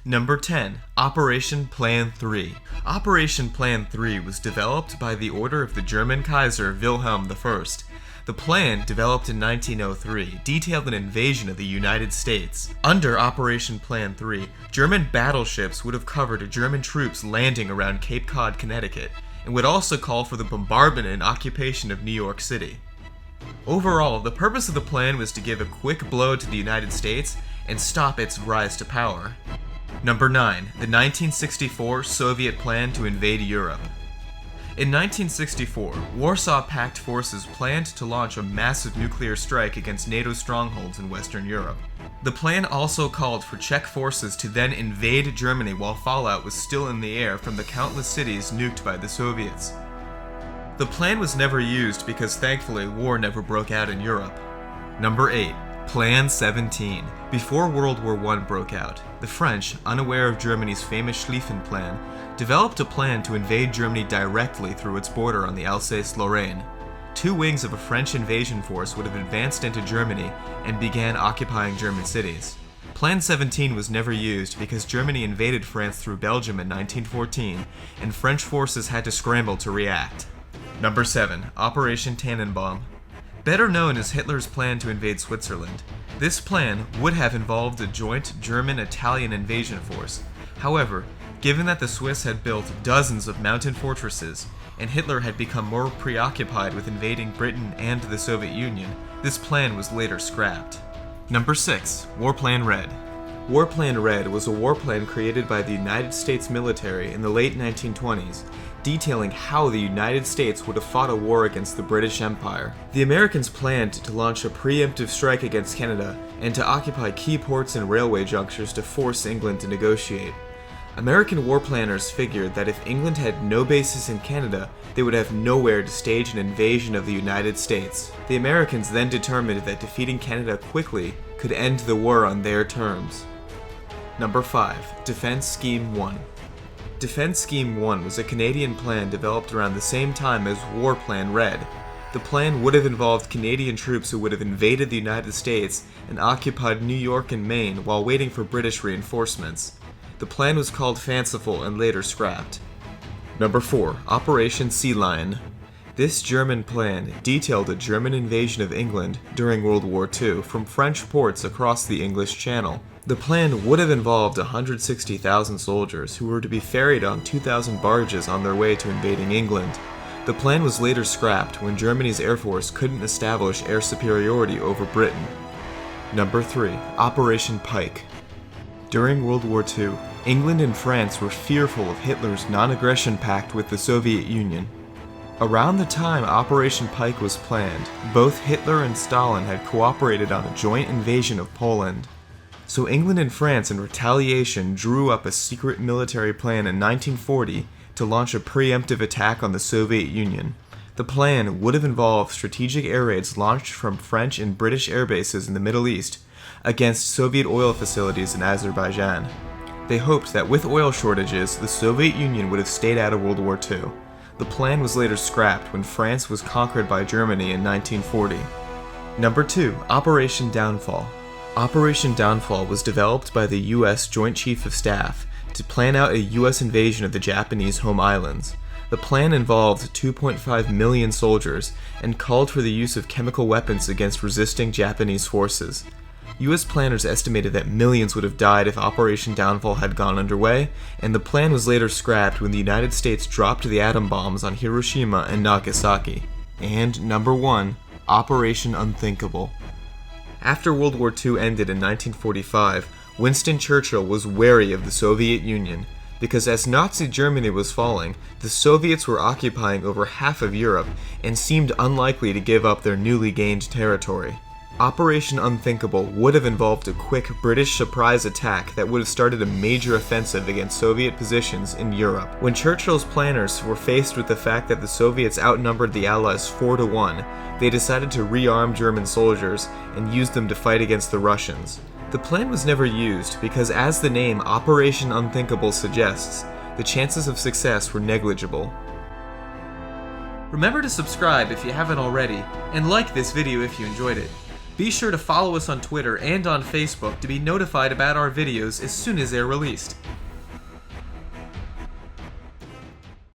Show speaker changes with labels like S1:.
S1: Number 10. Operation Plan 3. Operation Plan 3 was developed by the order of the German Kaiser Wilhelm I. The plan, developed in 1903, detailed an invasion of the United States. Under Operation Plan 3, German battleships would have covered German troops landing around Cape Cod, Connecticut, and would also call for the bombardment and occupation of New York City. Overall, the purpose of the plan was to give a quick blow to the United States and stop its rise to power. Number 9. The 1964 Soviet plan to invade Europe. In 1964, Warsaw Pact forces planned to launch a massive nuclear strike against NATO strongholds in Western Europe. The plan also called for Czech forces to then invade Germany while fallout was still in the air from the countless cities nuked by the Soviets. The plan was never used because thankfully war never broke out in Europe. Number 8. Plan 17. Before World War I broke out, the French, unaware of Germany's famous Schlieffen Plan, developed a plan to invade Germany directly through its border on the Alsace-Lorraine. Two wings of a French invasion force would have advanced into Germany and began occupying German cities. Plan 17 was never used because Germany invaded France through Belgium in 1914, and French forces had to scramble to react. Number 7. Operation Tannenbaum. Better known as Hitler's plan to invade Switzerland, this plan would have involved a joint German-Italian invasion force. However, given that the Swiss had built dozens of mountain fortresses, and Hitler had become more preoccupied with invading Britain and the Soviet Union, this plan was later scrapped. Number 6. War Plan Red. War Plan Red was a war plan created by the United States military in the late 1920s, detailing how the United States would have fought a war against the British Empire. The Americans planned to launch a preemptive strike against Canada and to occupy key ports and railway junctures to force England to negotiate. American war planners figured that if England had no bases in Canada, they would have nowhere to stage an invasion of the United States. The Americans then determined that defeating Canada quickly could end the war on their terms. Number 5. Defense Scheme 1. Defense Scheme 1 was a Canadian plan developed around the same time as War Plan Red. The plan would have involved Canadian troops who would have invaded the United States and occupied New York and Maine while waiting for British reinforcements. The plan was called fanciful and later scrapped. Number 4. Operation Sealion. This German plan detailed a German invasion of England during World War II from French ports across the English Channel. The plan would have involved 160,000 soldiers who were to be ferried on 2,000 barges on their way to invading England. The plan was later scrapped when Germany's air force couldn't establish air superiority over Britain. Number 3. Operation Pike. During World War II, England and France were fearful of Hitler's non-aggression pact with the Soviet Union. Around the time Operation Pike was planned, both Hitler and Stalin had cooperated on a joint invasion of Poland. So England and France in retaliation drew up a secret military plan in 1940 to launch a preemptive attack on the Soviet Union. The plan would have involved strategic air raids launched from French and British air bases in the Middle East against Soviet oil facilities in Azerbaijan. They hoped that with oil shortages, the Soviet Union would have stayed out of World War II. The plan was later scrapped when France was conquered by Germany in 1940. Number 2. Operation Downfall. Operation Downfall was developed by the U.S. Joint Chief of Staff to plan out a U.S. invasion of the Japanese home islands. The plan involved 2.5 million soldiers and called for the use of chemical weapons against resisting Japanese forces. U.S. planners estimated that millions would have died if Operation Downfall had gone underway, and the plan was later scrapped when the United States dropped the atom bombs on Hiroshima and Nagasaki. And number 1, Operation Unthinkable. After World War II ended in 1945, Winston Churchill was wary of the Soviet Union, because as Nazi Germany was falling, the Soviets were occupying over half of Europe and seemed unlikely to give up their newly gained territory. Operation Unthinkable would have involved a quick British surprise attack that would have started a major offensive against Soviet positions in Europe. When Churchill's planners were faced with the fact that the Soviets outnumbered the Allies 4-1, they decided to rearm German soldiers and use them to fight against the Russians. The plan was never used because, as the name Operation Unthinkable suggests, the chances of success were negligible. Remember to subscribe if you haven't already, and like this video if you enjoyed it. Be sure to follow us on Twitter and on Facebook to be notified about our videos as soon as they're released.